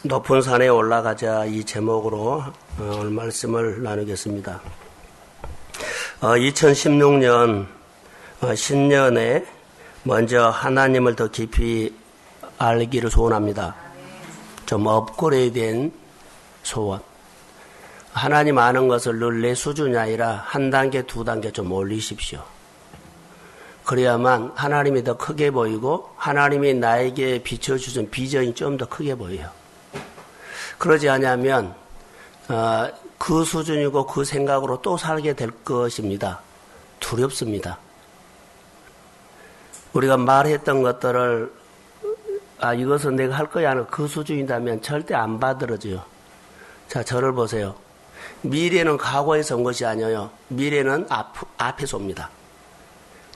높은 산에 올라가자 이 제목으로 오늘 말씀을 나누겠습니다. 2016년 신년에 먼저 하나님을 더 깊이 알기를 소원합니다. 좀 업그레이드된 소원. 하나님 아는 것을 늘 내 수준이 아니라 한 단계, 두 단계 좀 올리십시오. 그래야만 하나님이 더 크게 보이고 하나님이 나에게 비춰주신 비전이 좀 더 크게 보여요. 그러지 않으면 그 수준이고 그 생각으로 또 살게 될 것입니다. 두렵습니다. 우리가 말했던 것들을 이것은 내가 할 거야 하는 그 수준이라면 절대 안 받들어져요. 자, 저를 보세요. 미래는 과거에서 온 것이 아니에요. 미래는 앞에서 옵니다.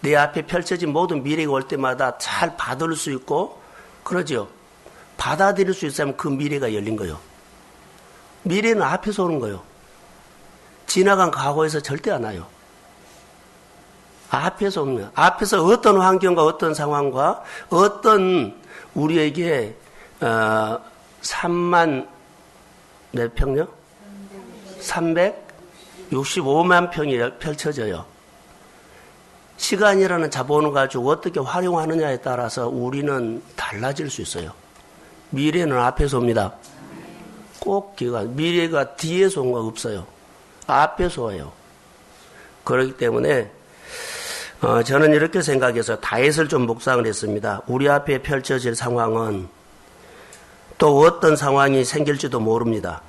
내 앞에 펼쳐진 모든 미래가 올 때마다 잘 받을 수 있고 그러죠. 받아들일 수 있으면 그 미래가 열린 거예요. 미래는 앞에서 오는 거예요. 지나간 과거에서 절대 안 와요. 앞에서 오는 거예요. 앞에서 어떤 환경과 어떤 상황과 어떤 우리에게 3만 몇 평요? 365만 평이 펼쳐져요. 시간이라는 자본을 가지고 어떻게 활용하느냐에 따라서 우리는 달라질 수 있어요. 미래는 앞에서 옵니다. 꼭 기억하세요. 미래가 뒤에서 온 거 없어요. 앞에서 와요. 그렇기 때문에 저는 이렇게 생각해서 다윗을 좀 묵상을 했습니다. 우리 앞에 펼쳐질 상황은 또 어떤 상황이 생길지도 모릅니다.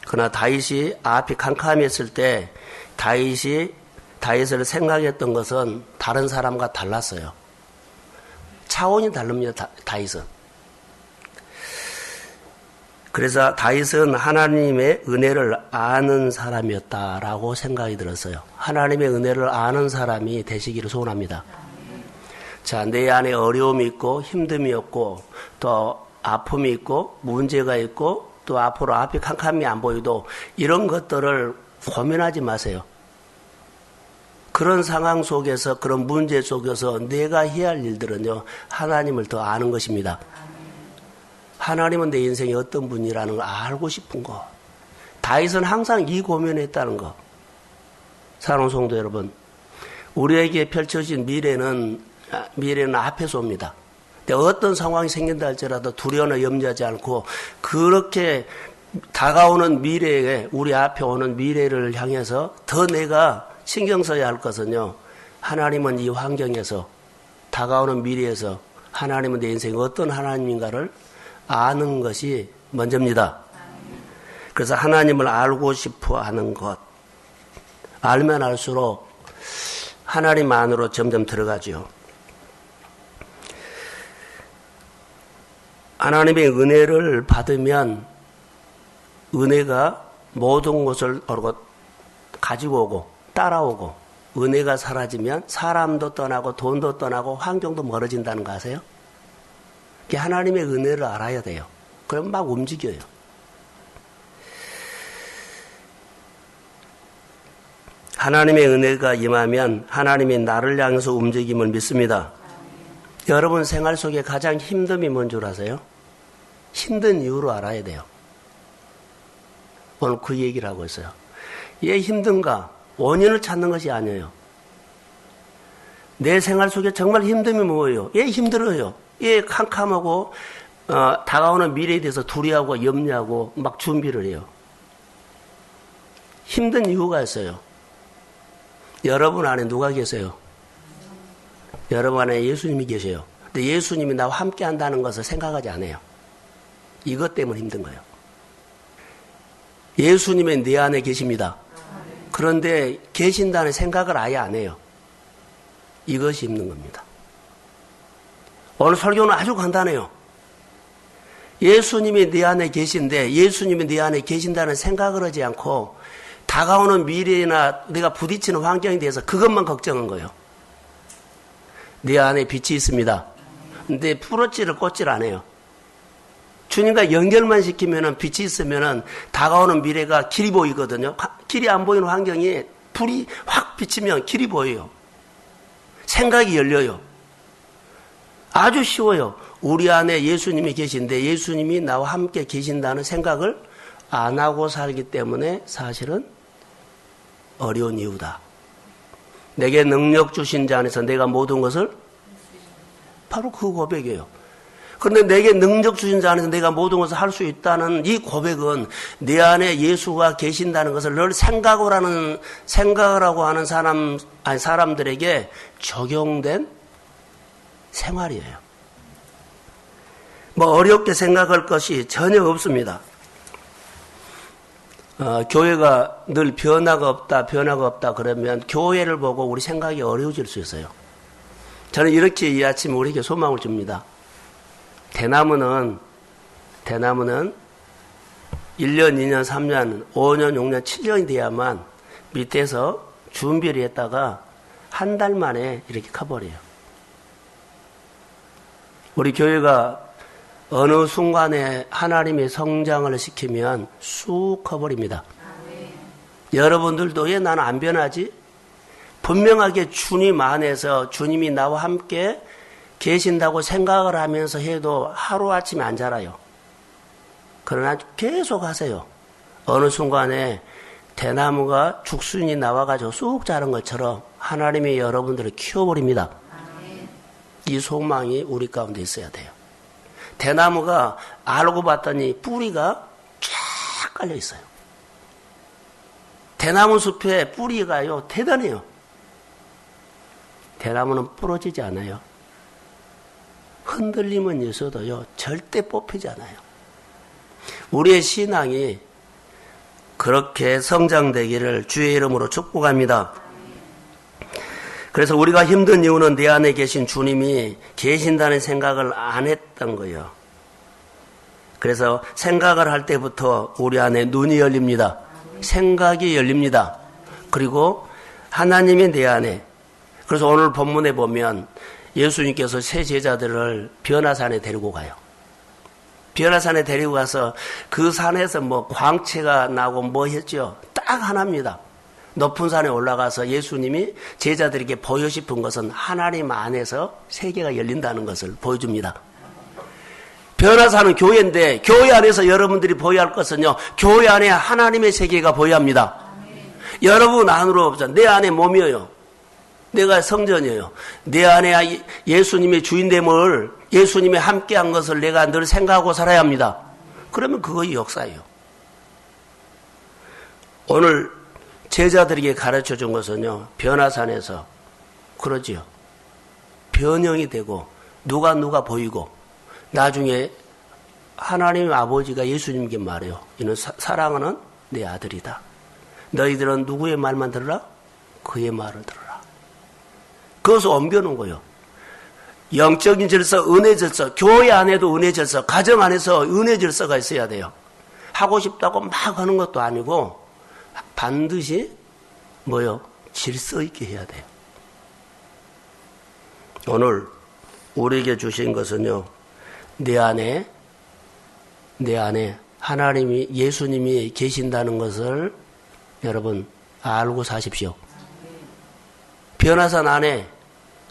그러나 다윗이 앞이 캄캄했을 때 다윗을 생각했던 것은 다른 사람과 달랐어요. 차원이 다릅니다. 다윗은. 그래서 다윗은 하나님의 은혜를 아는 사람이었다라고 생각이 들었어요. 하나님의 은혜를 아는 사람이 되시기를 소원합니다. 자, 내 안에 어려움이 있고 힘듦이 없고 또 아픔이 있고 문제가 있고 또 앞으로 앞이 캄캄히 안 보여도 이런 것들을 고민하지 마세요. 그런 상황 속에서 그런 문제 속에서 내가 해야 할 일들은요. 하나님을 더 아는 것입니다. 하나님은 내 인생이 어떤 분이라는 걸 알고 싶은 거. 다윗은 항상 이 고민했다는 거. 사랑하는 성도 여러분, 우리에게 펼쳐진 미래는 앞에서 옵니다. 어떤 상황이 생긴다 할지라도 두려워나 염려하지 않고 그렇게 다가오는 미래에 우리 앞에 오는 미래를 향해서 더 내가 신경 써야 할 것은요. 하나님은 이 환경에서 다가오는 미래에서 하나님은 내 인생이 어떤 하나님인가를 아는 것이 먼저입니다. 그래서 하나님을 알고 싶어 하는 것. 알면 알수록 하나님 안으로 점점 들어가죠. 하나님의 은혜를 받으면 은혜가 모든 것을 가지고 오고 따라오고 은혜가 사라지면 사람도 떠나고 돈도 떠나고 환경도 멀어진다는 거 아세요? 하나님의 은혜를 알아야 돼요. 그럼 막 움직여요. 하나님의 은혜가 임하면 하나님이 나를 향해서 움직임을 믿습니다. 여러분 생활 속에 가장 힘듦이 뭔 줄 아세요? 힘든 이유로 알아야 돼요. 오늘 그 얘기를 하고 있어요. 왜 힘든가? 원인을 찾는 것이 아니에요. 내 생활 속에 정말 힘듦이 뭐예요? 왜 힘들어요? 예, 캄캄하고 다가오는 미래에 대해서 두려워하고 염려하고 막 준비를 해요. 힘든 이유가 있어요. 여러분 안에 누가 계세요? 여러분 안에 예수님이 계세요. 근데 예수님이 나와 함께 한다는 것을 생각하지 않아요. 이것 때문에 힘든 거예요. 예수님이 내 안에 계십니다. 그런데 계신다는 생각을 아예 안 해요. 이것이 힘든 겁니다. 오늘 설교는 아주 간단해요. 예수님이 내 안에 계신데 예수님이 내 안에 계신다는 생각을 하지 않고 다가오는 미래나 내가 부딪히는 환경에 대해서 그것만 걱정한 거예요. 내 안에 빛이 있습니다. 근데 풀어지를 꽂질 않아요. 주님과 연결만 시키면은 빛이 있으면은 다가오는 미래가 길이 보이거든요. 길이 안 보이는 환경에 불이 확 비치면 길이 보여요. 생각이 열려요. 아주 쉬워요. 우리 안에 예수님이 계신데 예수님이 나와 함께 계신다는 생각을 안 하고 살기 때문에 사실은 어려운 이유다. 내게 능력 주신 자 안에서 내가 모든 것을 바로 그 고백이에요. 그런데 내게 능력 주신 자 안에서 내가 모든 것을 할 수 있다는 이 고백은 내 안에 예수가 계신다는 것을 늘 생각을 하고 하는 사람들에게 적용된 생활이에요. 뭐 어렵게 생각할 것이 전혀 없습니다. 교회가 늘 변화가 없다 그러면 교회를 보고 우리 생각이 어려워질 수 있어요. 저는 이렇게 이 아침에 우리에게 소망을 줍니다. 대나무는 1년, 2년, 3년, 5년, 6년, 7년이 돼야만 밑에서 준비를 했다가 한 달 만에 이렇게 커버려요. 우리 교회가 어느 순간에 하나님의 성장을 시키면 쑥 커버립니다. 여러분들도 왜 나는 안 변하지? 분명하게 주님 안에서 주님이 나와 함께 계신다고 생각을 하면서 해도 하루아침에 안 자라요. 그러나 계속 하세요. 어느 순간에 대나무가 죽순이 나와가지고 쑥 자란 것처럼 하나님이 여러분들을 키워버립니다. 이 소망이 우리 가운데 있어야 돼요. 대나무가 알고 봤더니 뿌리가 쫙 깔려 있어요. 대나무 숲에 뿌리가요 대단해요. 대나무는 부러지지 않아요. 흔들림은 있어도요 절대 뽑히지 않아요. 우리의 신앙이 그렇게 성장되기를 주의 이름으로 축복합니다. 그래서 우리가 힘든 이유는 내 안에 계신 주님이 계신다는 생각을 안 했던 거예요. 그래서 생각을 할 때부터 우리 안에 눈이 열립니다. 생각이 열립니다. 그리고 하나님이 내 안에, 그래서 오늘 본문에 보면 예수님께서 세 제자들을 변화산에 데리고 가요. 변화산에 데리고 가서 그 산에서 뭐 광채가 나고 뭐 했죠? 딱 하나입니다. 높은 산에 올라가서 예수님이 제자들에게 보여 싶은 것은 하나님 안에서 세계가 열린다는 것을 보여줍니다. 변화산은 교회인데 교회 안에서 여러분들이 보여야 할 것은요, 교회 안에 하나님의 세계가 보여야 합니다. 여러분 안으로 내 안에 몸이에요. 내가 성전이에요. 내 안에 예수님의 주인됨을, 예수님이 함께한 것을 내가 늘 생각하고 살아야 합니다. 그러면 그것이 역사예요. 오늘 제자들에게 가르쳐 준 것은요, 변화산에서 그러지요. 변형이 되고 누가 보이고 나중에 하나님 아버지가 예수님께 말해요. 이는 사랑하는 내 아들이다. 너희들은 누구의 말만 들으라? 그의 말을 들으라. 그것을 옮겨놓은 거예요. 영적인 질서, 은혜 질서, 교회 안에도 은혜 질서, 가정 안에서 은혜 질서가 있어야 돼요. 하고 싶다고 막 하는 것도 아니고 반드시 질서 있게 해야 돼요. 오늘 우리에게 주신 것은요, 내 안에 하나님이, 예수님이 계신다는 것을 여러분 알고 사십시오. 변화산 안에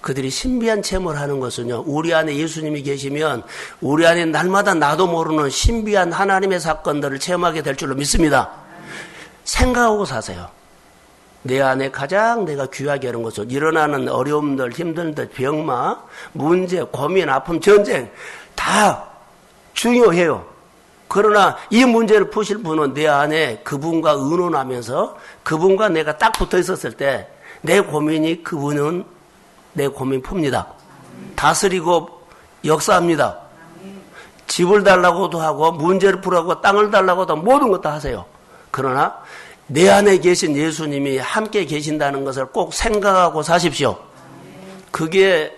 그들이 신비한 체험을 하는 것은요, 우리 안에 예수님이 계시면 우리 안에 날마다 나도 모르는 신비한 하나님의 사건들을 체험하게 될 줄로 믿습니다. 생각하고 사세요. 내 안에 가장 내가 귀하게 하는 것은 일어나는 어려움들, 힘들들, 병마, 문제, 고민, 아픔, 전쟁 다 중요해요. 그러나 이 문제를 푸실 분은 내 안에 그분과 의논하면서 그분과 내가 딱 붙어 있었을 때 내 고민이 그분은 내 고민 풉니다. 다스리고 역사합니다. 집을 달라고도 하고 문제를 풀라고 땅을 달라고도 모든 것 다 하세요. 그러나 내 안에 계신 예수님이 함께 계신다는 것을 꼭 생각하고 사십시오. 그게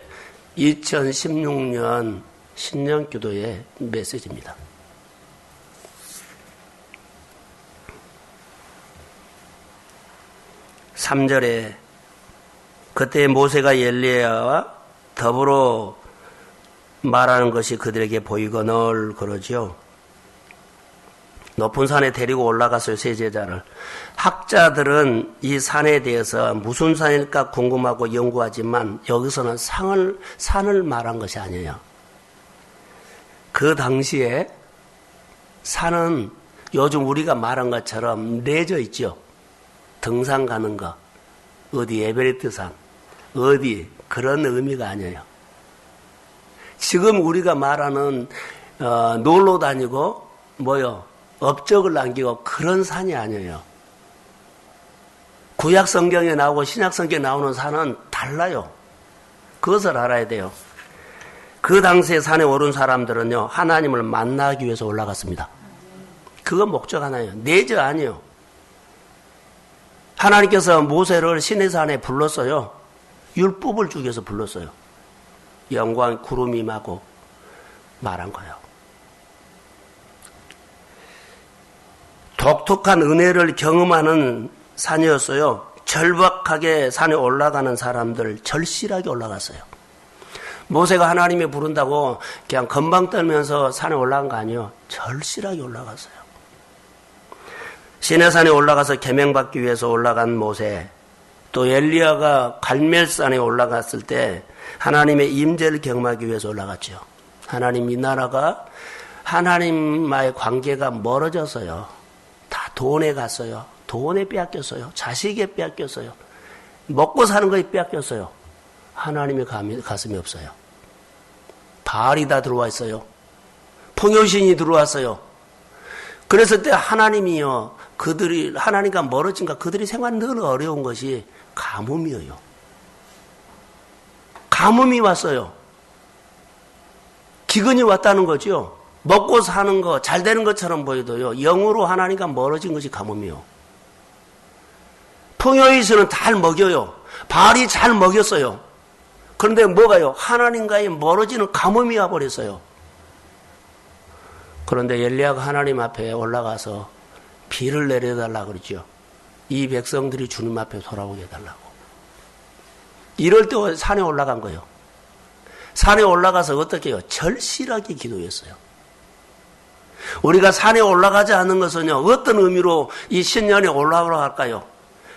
2016년 신년기도의 메시지입니다. (3절에) 그때 모세가 엘리야와 더불어 말하는 것이 그들에게 보이거늘 그러죠. 높은 산에 데리고 올라갔어요, 세 제자를. 학자들은 이 산에 대해서 무슨 산일까 궁금하고 연구하지만 여기서는 산을 말한 것이 아니에요. 그 당시에 산은 요즘 우리가 말한 것처럼 내져 있죠. 등산 가는 거, 어디 에베레스트 산, 어디 그런 의미가 아니에요. 지금 우리가 말하는 놀러 다니고 업적을 남기고 그런 산이 아니에요. 구약 성경에 나오고 신약 성경에 나오는 산은 달라요. 그것을 알아야 돼요. 그 당시에 산에 오른 사람들은요, 하나님을 만나기 위해서 올라갔습니다. 그건 목적 하나예요. 내저 아니에요. 하나님께서 모세를 시내산에 불렀어요. 율법을 주기 위해서 불렀어요. 영광 구름이 임하고 말한 거예요. 독특한 은혜를 경험하는 산이었어요. 절박하게 산에 올라가는 사람들 절실하게 올라갔어요. 모세가 하나님이 부른다고 그냥 건방 떨면서 산에 올라간 거 아니에요. 절실하게 올라갔어요. 시내산에 올라가서 계명받기 위해서 올라간 모세, 또 엘리야가 갈멜산에 올라갔을 때 하나님의 임재를 경험하기 위해서 올라갔죠. 하나님, 이 나라가 하나님과의 관계가 멀어졌어요. 다 돈에 갔어요. 돈에 빼앗겼어요. 자식에 빼앗겼어요. 먹고 사는 거에 빼앗겼어요. 하나님의 가슴이 없어요. 바알이 다 들어와 있어요. 풍요신이 들어왔어요. 그랬을 때 하나님이요, 그들이 하나님과 멀어진가 그들이 생활 늘 어려운 것이 가뭄이에요. 가뭄이 왔어요. 기근이 왔다는 거죠. 먹고 사는 거 잘 되는 것처럼 보여도요, 영으로 하나님과 멀어진 것이 가뭄이요. 풍요이스는 잘 먹여요. 바알이 잘 먹였어요. 그런데 뭐가요? 하나님과의 멀어지는 가뭄이 와버렸어요. 그런데 엘리야가 하나님 앞에 올라가서 비를 내려달라고 그러죠. 이 백성들이 주님 앞에 돌아오게 해달라고. 이럴 때 산에 올라간 거예요. 산에 올라가서 어떻게 해요? 절실하게 기도했어요. 우리가 산에 올라가지 않는 것은요, 어떤 의미로 이 신년에 올라갈까요?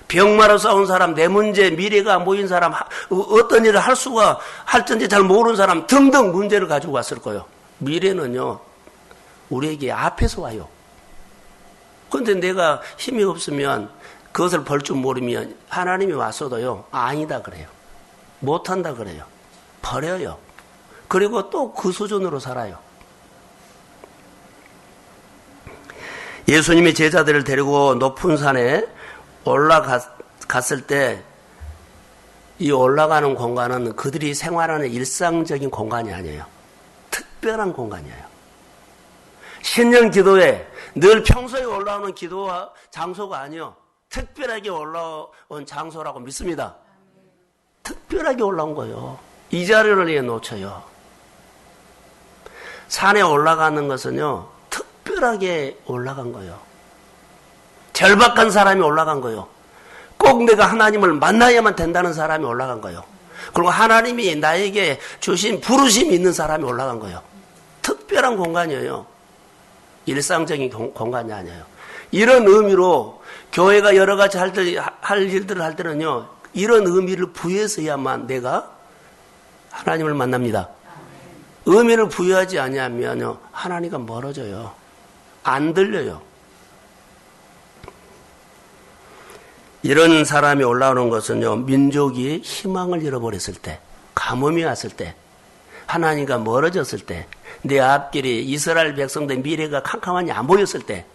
병마로 싸운 사람, 내 문제, 미래가 안 보인 사람, 어떤 일을 할지 잘 모르는 사람 등등 문제를 가지고 왔을 거예요. 미래는요, 우리에게 앞에서 와요. 그런데 내가 힘이 없으면, 그것을 볼 줄 모르면 하나님이 왔어도요, 아니다 그래요. 못한다 그래요. 버려요. 그리고 또 그 수준으로 살아요. 예수님이 제자들을 데리고 높은 산에 올라갔을 때, 이 올라가는 공간은 그들이 생활하는 일상적인 공간이 아니에요. 특별한 공간이에요. 신년 기도회, 늘 평소에 올라오는 기도와 장소가 아니요, 특별하게 올라온 장소라고 믿습니다. 특별하게 올라온 거예요. 이 자리를 위해 놓쳐요. 산에 올라가는 것은요, 특별하게 올라간 거예요. 절박한 사람이 올라간 거예요. 꼭 내가 하나님을 만나야만 된다는 사람이 올라간 거예요. 그리고 하나님이 나에게 주신 부르심이 있는 사람이 올라간 거예요. 특별한 공간이에요. 일상적인 공간이 아니에요. 이런 의미로 교회가 여러 가지 할 일들을 할 때는요, 이런 의미를 부여해서야만 내가 하나님을 만납니다. 의미를 부여하지 아니하면요, 하나님과 멀어져요. 안 들려요. 이런 사람이 올라오는 것은요, 민족이 희망을 잃어버렸을 때, 가뭄이 왔을 때, 하나님과 멀어졌을 때, 내 앞길이 이스라엘 백성들의 미래가 캄캄하니 안 보였을 때,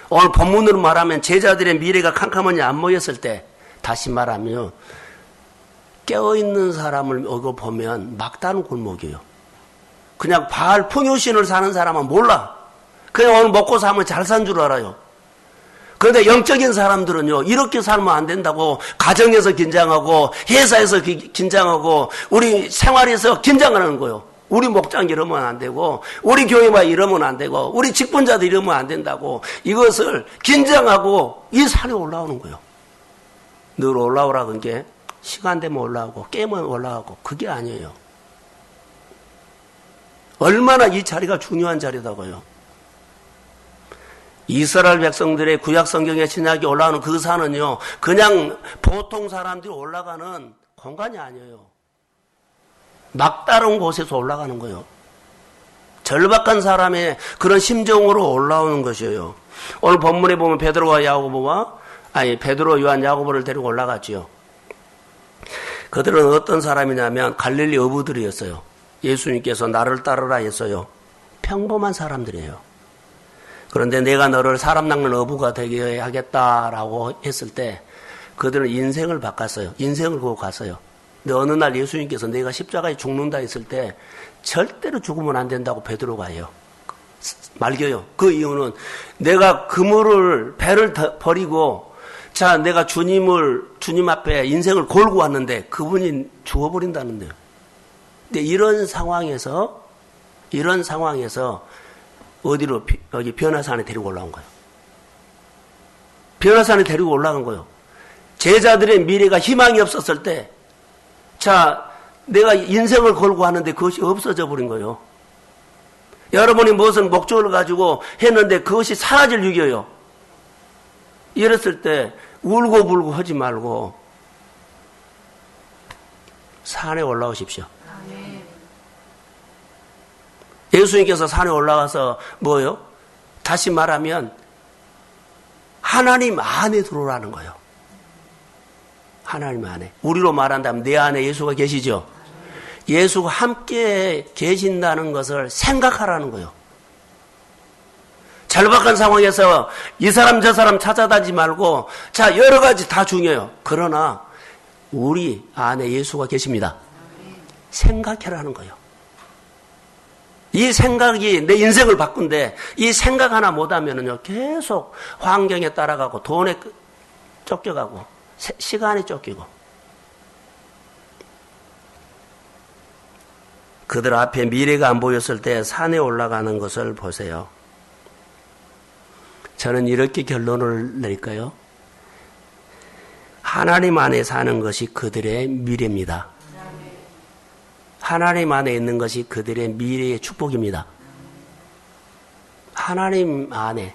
오늘 본문으로 말하면 제자들의 미래가 캄캄하니 안 보였을 때, 다시 말하면 깨어있는 사람을 보면 막다른 골목이에요. 그냥 바알 풍요신을 사는 사람은 몰라. 그냥 오늘 먹고 사면 잘 산 줄 알아요. 그런데 영적인 사람들은요, 이렇게 살면 안 된다고 가정에서 긴장하고 회사에서 긴장하고 우리 생활에서 긴장하는 거예요. 우리 목장 이러면 안 되고 우리 교회만 이러면 안 되고 우리 직분자들 이러면 안 된다고 이것을 긴장하고 이 산에 올라오는 거예요. 늘 올라오라는 게 시간 되면 올라오고 깨면 올라가고 그게 아니에요. 얼마나 이 자리가 중요한 자리다고요. 이스라엘 백성들의 구약 성경의 신약이 올라오는 그 산은요, 그냥 보통 사람들이 올라가는 공간이 아니에요. 막다른 곳에서 올라가는 거예요. 절박한 사람의 그런 심정으로 올라오는 것이에요. 오늘 본문에 보면 베드로, 요한, 야고보를 데리고 올라갔지요. 그들은 어떤 사람이냐면 갈릴리 어부들이었어요. 예수님께서 나를 따르라 했어요. 평범한 사람들이에요. 그런데 내가 너를 사람 낚는 어부가 되게 하겠다라고 했을 때 그들은 인생을 바꿨어요. 인생을 걸고 갔어요. 근데 어느 날 예수님께서 내가 십자가에 죽는다 했을 때 절대로 죽으면 안 된다고 베드로가 해요. 말겨요. 그 이유는 내가 그물을, 배를 버리고 자, 내가 주님 앞에 인생을 걸고 왔는데 그분이 죽어버린다는데요. 근데 이런 상황에서 어디로, 여기 변화산에 데리고 올라온 거예요. 변화산에 데리고 올라간 거예요. 제자들의 미래가 희망이 없었을 때, 자, 내가 인생을 걸고 하는데 그것이 없어져 버린 거예요. 여러분이 무슨 목적을 가지고 했는데 그것이 사라질 위기예요. 이랬을 때 울고 불고 하지 말고 산에 올라오십시오. 예수님께서 산에 올라가서 뭐예요? 다시 말하면 하나님 안에 들어오라는 거예요. 하나님 안에. 우리로 말한다면 내 안에 예수가 계시죠? 예수가 함께 계신다는 것을 생각하라는 거예요. 절박한 상황에서 이 사람 저 사람 찾아다니지 말고 자, 여러 가지 다 중요해요. 그러나 우리 안에 예수가 계십니다. 생각해라는 거예요. 이 생각이 내 인생을 바꾼데 이 생각 하나 못하면은요 계속 환경에 따라가고 돈에 쫓겨가고 시간에 쫓기고 그들 앞에 미래가 안 보였을 때 산에 올라가는 것을 보세요. 저는 이렇게 결론을 내릴까요? 하나님 안에 사는 것이 그들의 미래입니다. 하나님 안에 있는 것이 그들의 미래의 축복입니다. 하나님 안에,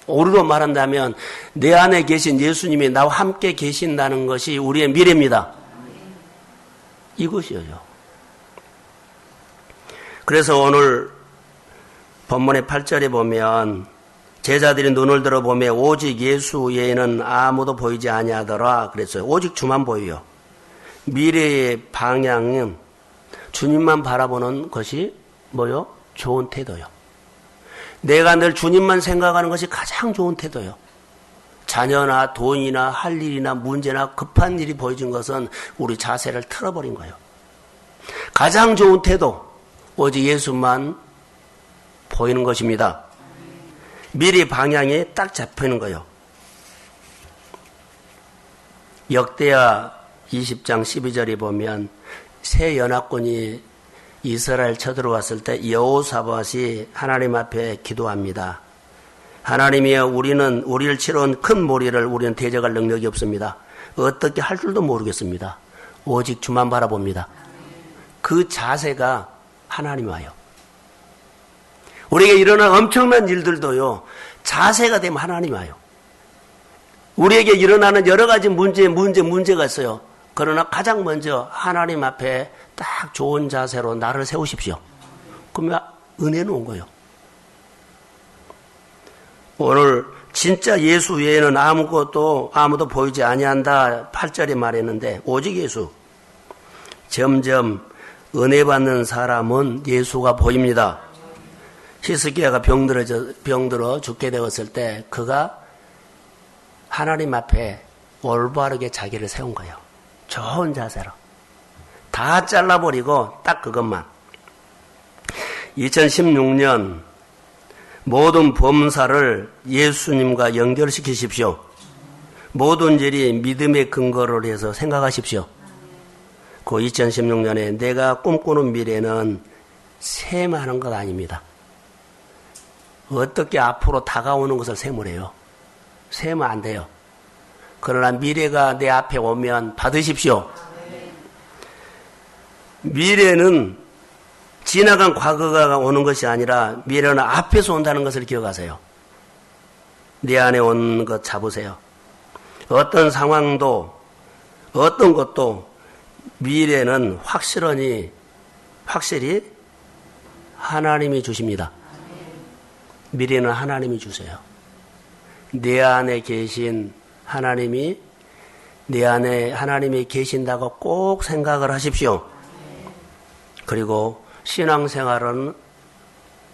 우리로 말한다면 내 안에 계신 예수님이 나와 함께 계신다는 것이 우리의 미래입니다. 이것이에요. 그래서 오늘 본문의 8절에 보면 제자들이 눈을 들어보며 오직 예수 외에는 아무도 보이지 아니하더라 그랬어요. 오직 주만 보여요. 미래의 방향은 주님만 바라보는 것이 뭐요? 좋은 태도요. 내가 늘 주님만 생각하는 것이 가장 좋은 태도요. 자녀나 돈이나 할 일이나 문제나 급한 일이 보여진 것은 우리 자세를 틀어버린 거예요. 가장 좋은 태도, 오직 예수만 보이는 것입니다. 미래 방향에 딱 잡히는 거예요. 역대하 20장 12절에 보면 새 연합군이 이스라엘 쳐들어왔을 때 여호사밧이 하나님 앞에 기도합니다. 하나님이여 우리를 치러온 큰 무리를 우리는 대적할 능력이 없습니다. 어떻게 할 줄도 모르겠습니다. 오직 주만 바라봅니다. 그 자세가 하나님 와요. 우리에게 일어난 엄청난 일들도요. 자세가 되면 하나님 와요. 우리에게 일어나는 여러 가지 문제가 있어요. 그러나 가장 먼저 하나님 앞에 딱 좋은 자세로 나를 세우십시오. 그러면 은혜는 온 거예요. 오늘 진짜 예수 외에는 아무도 보이지 아니한다 8절에 말했는데 오직 예수. 점점 은혜 받는 사람은 예수가 보입니다. 히스기야가 병들어 죽게 되었을 때 그가 하나님 앞에 올바르게 자기를 세운 거예요. 좋은 자세로. 다 잘라버리고 딱 그것만. 2016년 모든 범사를 예수님과 연결시키십시오. 모든 일이 믿음의 근거를 해서 생각하십시오. 그 2016년에 내가 꿈꾸는 미래는 셈하는 것 아닙니다. 어떻게 앞으로 다가오는 것을 셈을 해요. 셈은 안 돼요. 그러나 미래가 내 앞에 오면 받으십시오. 미래는 지나간 과거가 오는 것이 아니라 미래는 앞에서 온다는 것을 기억하세요. 내 안에 온 것 잡으세요. 어떤 상황도 어떤 것도 미래는 확실히 하나님이 주십니다. 미래는 하나님이 주세요. 내 안에 계신 하나님이 내 안에 하나님이 계신다고 꼭 생각을 하십시오. 그리고 신앙생활은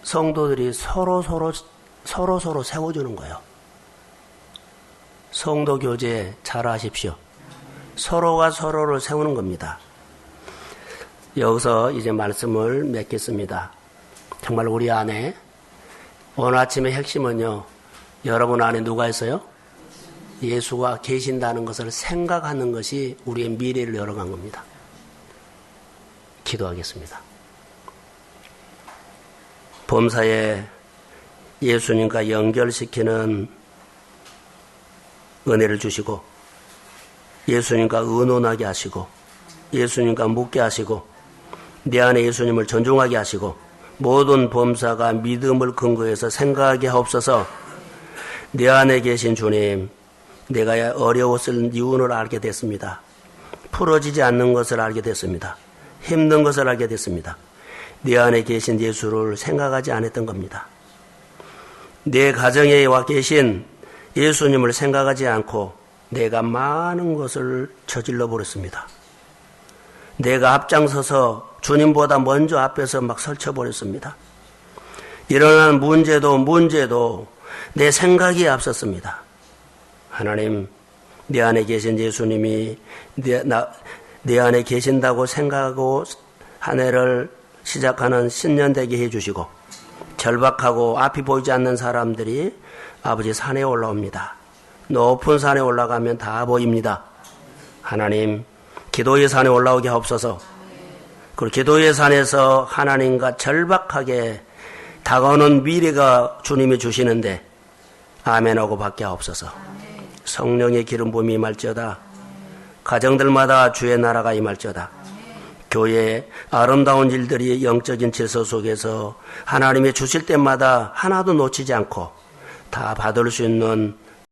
성도들이 서로 세워주는 거예요. 성도 교제 잘 하십시오. 서로가 서로를 세우는 겁니다. 여기서 이제 말씀을 맺겠습니다. 정말 우리 안에 오늘 아침의 핵심은요, 여러분 안에 누가 있어요? 예수가 계신다는 것을 생각하는 것이 우리의 미래를 열어간 겁니다. 기도하겠습니다. 범사에 예수님과 연결시키는 은혜를 주시고 예수님과 의논하게 하시고 예수님과 묻게 하시고 내 안에 예수님을 존중하게 하시고 모든 범사가 믿음을 근거해서 생각하게 하옵소서. 내 안에 계신 주님, 내가 어려웠을 이유를 알게 됐습니다. 풀어지지 않는 것을 알게 됐습니다. 힘든 것을 알게 됐습니다. 내 안에 계신 예수를 생각하지 않았던 겁니다. 내 가정에 와 계신 예수님을 생각하지 않고 내가 많은 것을 저질러 버렸습니다. 내가 앞장서서 주님보다 먼저 앞에서 막 설쳐버렸습니다. 일어난 문제도 내 생각이 앞섰습니다. 하나님, 내 안에 계신 예수님이 내 안에 계신다고 생각하고 한 해를 시작하는 신년 되게 해주시고 절박하고 앞이 보이지 않는 사람들이 아버지 산에 올라옵니다. 높은 산에 올라가면 다 보입니다. 하나님, 기도의 산에 올라오게 하옵소서. 그리고 기도의 산에서 하나님과 절박하게 다가오는 미래가 주님이 주시는데 아멘하고 받게 하옵소서. 성령의 기름 부음이 임할지어다. 가정들마다 주의 나라가 임할지어다. 교회의 아름다운 일들이 영적인 질서 속에서 하나님이 주실 때마다 하나도 놓치지 않고 다 받을 수 있는